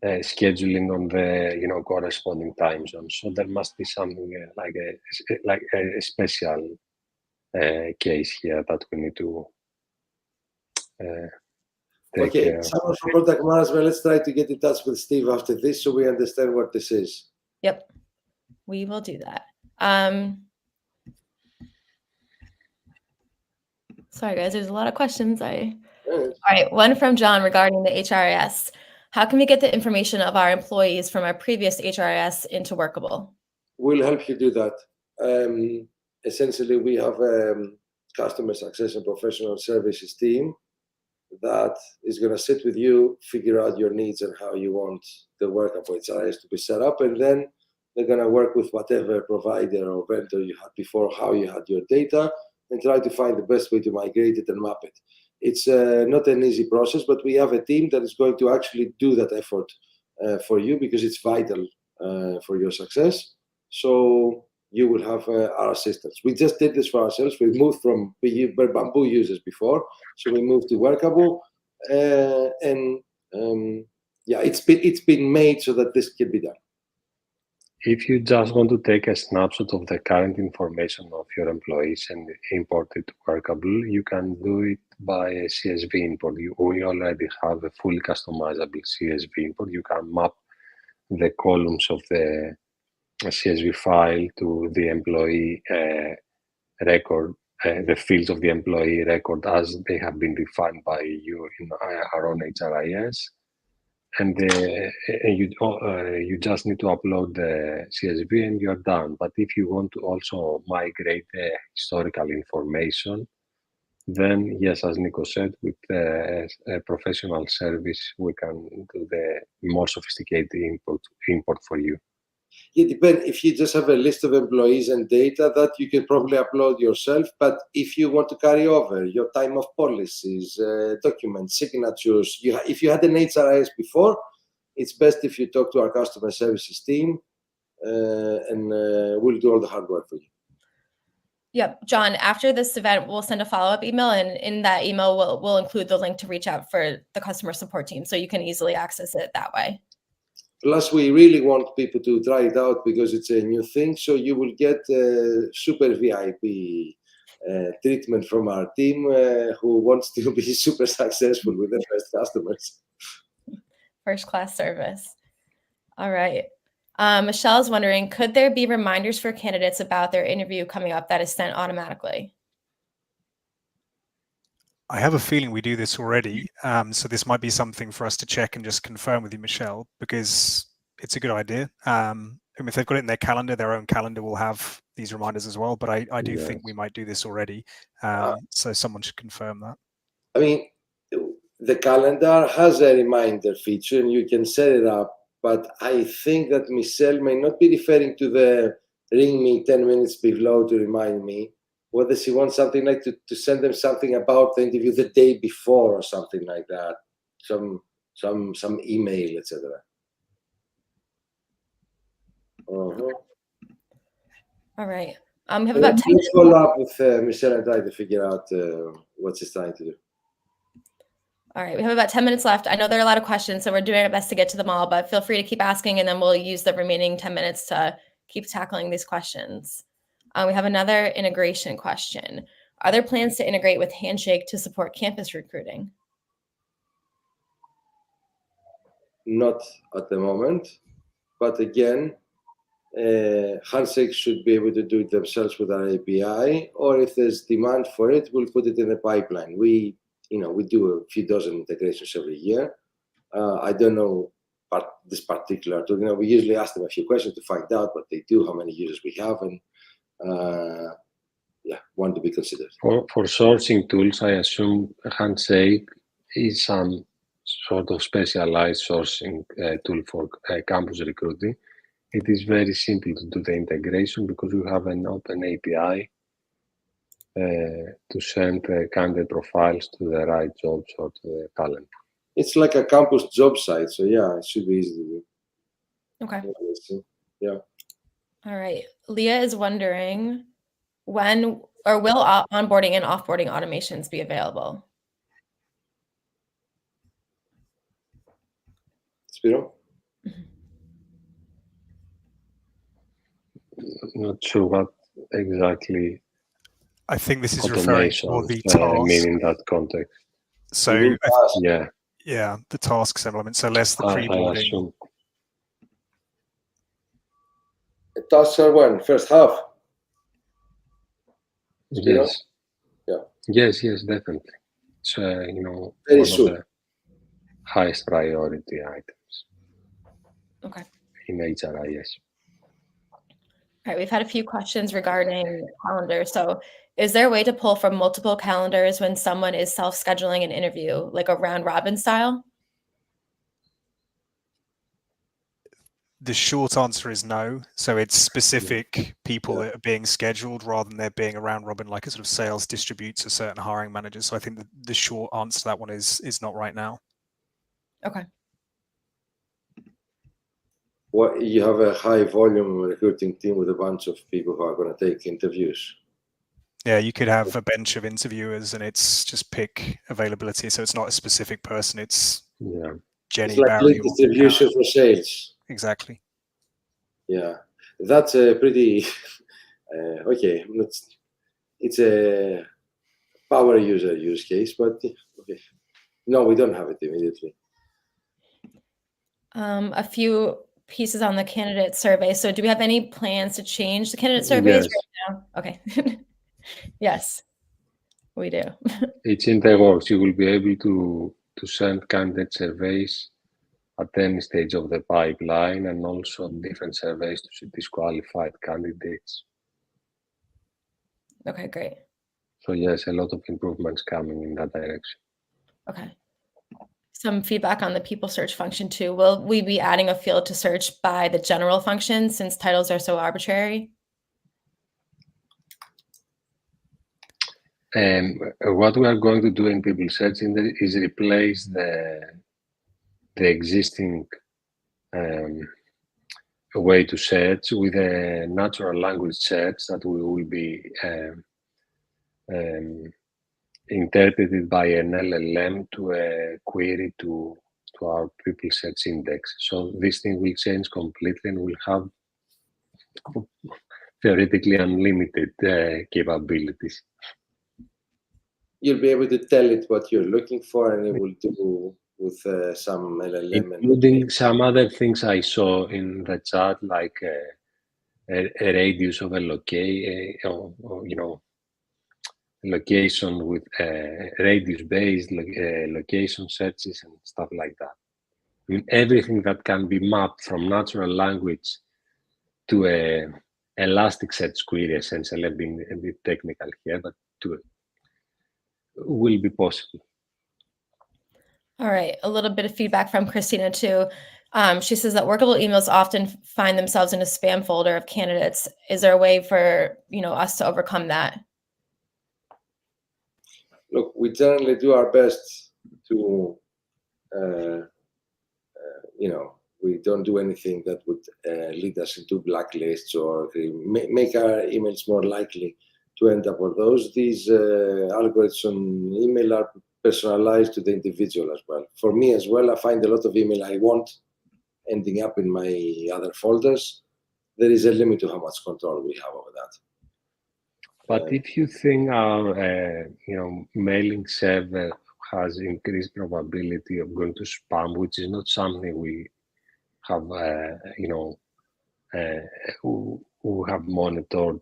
scheduling on the corresponding time zone. So there must be something like a special case here that we need to take Okay, care of. someone from product management, let's try to get in touch with Steve after this so we understand what this is. Yep, we will do that. Sorry, guys, there's a lot of questions. All right, one from John regarding the HRIS. How can we get the information of our employees from our previous HRIS into Workable? We'll help you do that. Essentially, we have a customer success and professional services team that is going to sit with you, figure out your needs and how you want the Workable HRIS to be set up, and then they're going to work with whatever provider or vendor you had before, how you had your data, and try to find the best way to migrate it and map it. It's not an easy process, but we have a team that is going to actually do that effort for you because it's vital for your success. So you will have our assistance. We just did this for ourselves. We moved from Bamboo users before, so we moved to Workable, yeah, it's been made so that this can be done. If you just want to take a snapshot of the current information of your employees and import it to Workable, you can do it by a CSV import. We already have a fully customizable CSV import. You can map the columns of the CSV file to the employee record, the fields of the employee record as they have been defined by you in our own HRIS. And you just need to upload the CSV and you're done. But if you want to also migrate the historical information, then yes, as Nico said, with a professional service, we can do the more sophisticated import for you. It depends. If you just have a list of employees and data, that you can probably upload yourself. But if you want to carry over your time of policies, documents, signatures, if you had an HRIS before, it's best if you talk to our customer services team and we'll do all the hard work for you. Yep, John, after this event, we'll send a follow-up email, and in that email, we'll include the link to reach out for the customer support team, so you can easily access it that way. Plus, we really want people to try it out because it's a new thing, so you will get super VIP treatment from our team who wants to be super successful with the first customers. First-class service. All right. Michelle's wondering, could there be reminders for candidates about their interview coming up that is sent automatically? I have a feeling we do this already. So this might be something for us to check and just confirm with you, Michelle, because it's a good idea. If they've got it in their calendar, their own calendar will have these reminders as well. But I do think we might do this already. So someone should confirm that. I mean, the calendar has a reminder feature and you can set it up. But I think that Michelle may not be referring to the ring me 10 minutes below to remind me, whether she wants something like to send them something about the interview the day before or something like that, some email, etc. All right. We have about 10 minutes. Let's follow up with Michelle and try to figure out what she's trying to do. All right, we have about 10 minutes left. I know there are a lot of questions, so we're doing our best to get to them all, but feel free to keep asking, and then we'll use the remaining 10 minutes to keep tackling these questions. We have another integration question. Are there plans to integrate with Handshake to support campus recruiting? Not at the moment, but again, Handshake should be able to do it themselves with our API, or if there's demand for it, we'll put it in the pipeline. We do a few dozen integrations every year. I don't know this particular tool. We usually ask them a few questions to find out what they do, how many users we have, and one to be considered. For sourcing tools, I assume Handshake is some sort of specialized sourcing tool for campus recruiting. It is very simple to do the integration because you have an open API to send candidate profiles to the right jobs or to the talent. It's like a campus job site, so yeah, it should be easy to do. Okay. Yeah. All right. Leah is wondering when or will onboarding and offboarding automations be available? Spiro? not sure what exactly I think this is referring to automations the task. mean in that context. So Yeah, yeah, the tasks element. So less the I pre-boarding. assume. Tasks are when? First half? Spiro? Yes. Yeah. Yes, definitely. It's Very one soon. of the highest priority items Okay. in HRIS. All right, we've had a few questions regarding calendar. So is there a way to pull from multiple calendars when someone is self-scheduling an interview, like a round robin style? The short answer is no. So it's specific people that are being scheduled rather than there being a round robin, like a sort of sales distributes a certain hiring managers. So I think the short answer to that one is not right now. Okay. What, you have a high volume recruiting team with a bunch of people who are going to take interviews. Yeah, you could have a bench of interviewers and it's just pick availability. So it's not a specific person. It's Jenny, It's like Barry, lead or distribution Karen. for sales. Exactly. Yeah, that's a pretty okay. It's a power user use case, but okay. No, we don't have it immediately. A few pieces on the candidate survey. So do we have any plans to change the candidate surveys right now? Okay. Yes, we do. It's in the works. You will be able to send candidate surveys at any stage of the pipeline and also different surveys to disqualified candidates. Okay, great. So yes, a lot of improvements coming in that direction. Okay. Some feedback on the people search function too. Will we be adding a field to search by the general function since titles are so arbitrary? What we are going to do in people searching is replace the existing way to search with a natural language search that we will be interpreted by an LLM to a query to our people search index. So this thing will change completely and will have theoretically unlimited capabilities. You'll be able to tell it what you're looking for, and it will do with some LLM, including some other things I saw in the chat, like a radius of a location with radius-based location searches and stuff like that. I mean, everything that can be mapped from natural language to a Elasticsearch query, essentially, I've been a bit technical here, but will be possible. All right, a little bit of feedback from Christina too. She says that workable emails often find themselves in a spam folder of candidates. Is there a way for us to overcome that? Look, we generally do our best to, we don't do anything that would lead us into blacklists or make our emails more likely to end up on those. These algorithms on email are personalized to the individual as well. For me as well, I find a lot of email I want ending up in my other folders. There is a limit to how much control we have over that. But if you think our mailing server has increased probability of going to spam, which is not something we have who have monitored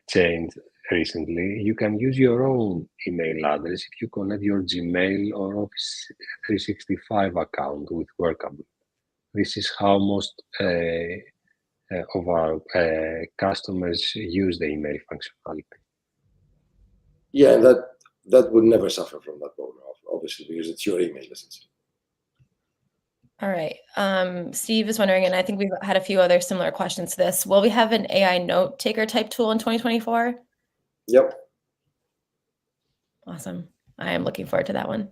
change recently, you can use your own email address if you connect your Gmail or Office 365 account with Workable. This is how most of our customers use the email functionality. Yeah, that would never suffer from that problem, obviously, because it's your email, essentially. All right. Steve is wondering, and I think we've had a few other similar questions to this. Will we have an AI note taker type tool in 2024? Yep. Awesome. I am looking forward to that one.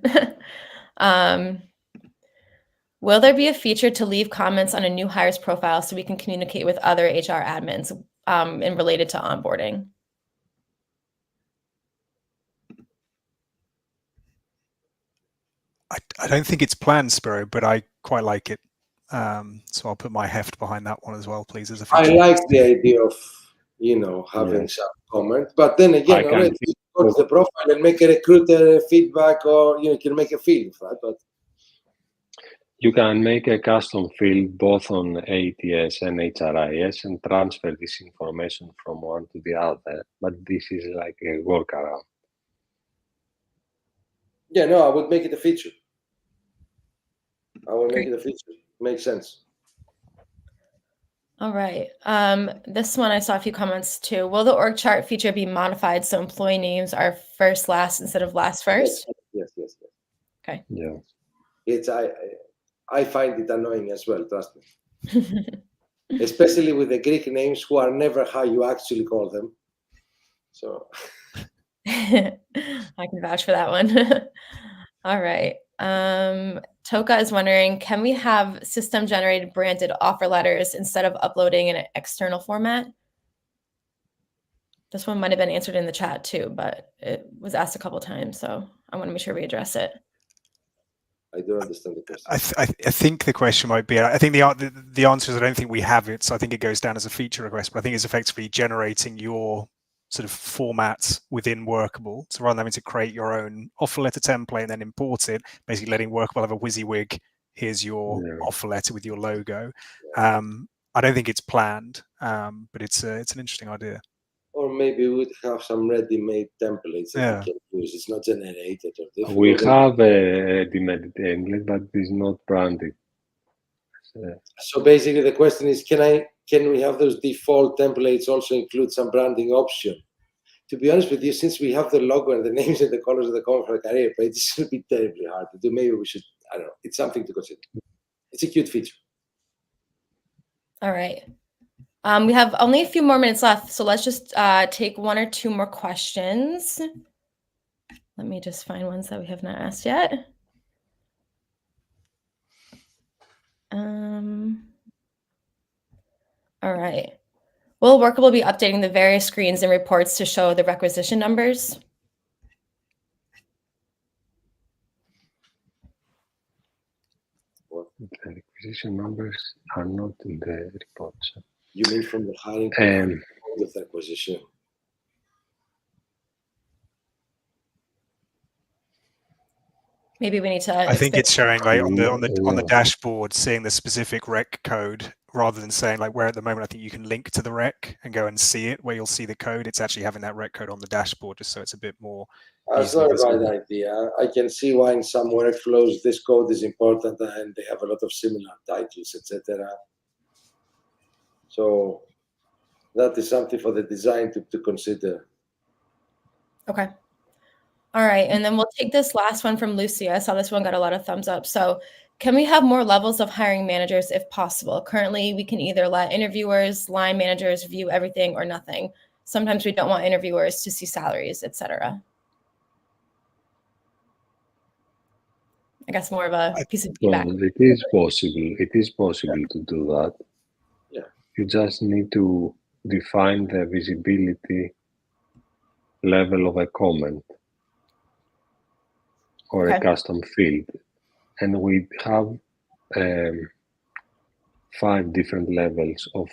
Will there be a feature to leave comments on a new hire's profile so we can communicate with other HR admins and related to onboarding? I don't think it's planned, Spiro, but I quite like it. So I'll put my heft behind that one as well, please, as a I feature. like the idea of, having some comment, but then again, already you go to the profile and make a recruiter feedback, or you can make a field, right? But you can make a custom field both on ATS and HRIS and transfer this information from one to the other, but this is like a workaround. yeah, no, I would make it a feature. I will make it a feature. Makes sense. All right. This one I saw a few comments too. Will the org chart feature be modified so employee names are first last instead of last first? Yes. Okay. Yeah. It's I find it annoying as well, trust me. Especially with the Greek names who are never how you actually call them. So I can vouch for that one. All right. Toka is wondering, can we have system generated branded offer letters instead of uploading in an external format? This one might have been answered in the chat too, but it was asked a couple times, so I want to make sure we address it. I don't understand the question. I think the question might be, I think the answer is I don't think we have it, so I think it goes down as a feature request, but I think it's effectively generating your sort of formats within Workable. So rather than having to create your own offer letter template and then import it, basically letting Workable have a WYSIWYG, here's your offer letter with your logo. I don't think it's planned, but it's an interesting idea. Or maybe we would have some ready-made templates that we can use. It's not generated or different. We have a ready-made template, but it's not branded. So basically the question is, can we have those default templates also include some branding option? To be honest with you, since we have the logo and the names and the colors of the cover career page, it should be terribly hard to do. Maybe we should, I don't know, it's something to consider. It's a cute feature. All right. We have only a few more minutes left, so let's just take one or two more questions. Let me just find ones that we have not asked yet. All right. Will Workable be updating the various screens and reports to show the requisition numbers? The requisition numbers are not in the reports. You mean from the hiring point of the acquisition? Maybe we need to. I think it's showing like on the dashboard, seeing the specific rec code rather than saying like where at the moment I think you can link to the rec and go and see it where you'll see the code. It's actually having that rec code on the dashboard just so it's a bit more. That's not a bad idea. I can see why in some workflows this code is important and they have a lot of similar titles, etc. So that is something for the design to consider. Okay. All right. And then we'll take this last one from Lucia. I saw this one got a lot of thumbs up. So can we have more levels of hiring managers if possible? Currently, we can either let interviewers, line managers view everything or nothing. Sometimes we don't want interviewers to see salaries, etc. I guess more of a piece of feedback. Well, it is possible. It is possible to do that. Yeah. You just need to define the visibility level of a comment or a custom field. And we have 5 different levels of,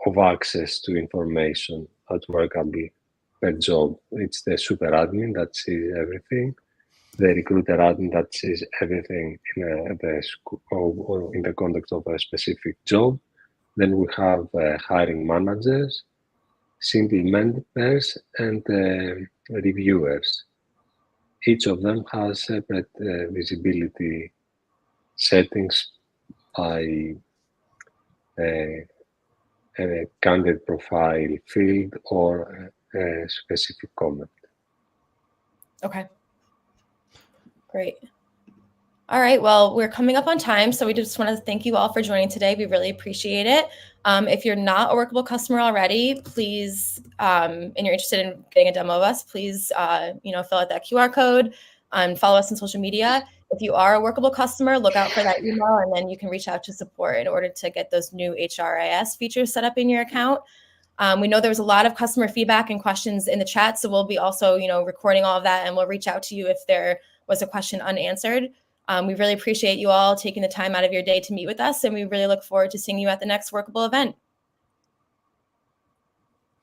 of access to information at Workable per job. It's the super admin that sees everything, the recruiter admin that sees everything in the context of a specific job. Then we have hiring managers, simple members, and reviewers. Each of them has separate visibility settings by a candidate profile field or a specific comment. Okay. Great. All right. Well, we're coming up on time, so we just want to thank you all for joining today. We really appreciate it. If you're not a Workable customer already, please, and you're interested in getting a demo of us, please, fill out that QR code and follow us on social media. If you are a Workable customer, look out for that email, and then you can reach out to support in order to get those new HRIS features set up in your account. We know there was a lot of customer feedback and questions in the chat, so we'll be also, recording all of that, and we'll reach out to you if there was a question unanswered. We really appreciate you all taking the time out of your day to meet with us, and we really look forward to seeing you at the next Workable event.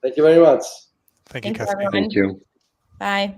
Thank you very much. Thank you, Thank you, Cathie. everyone. Thank you. Bye.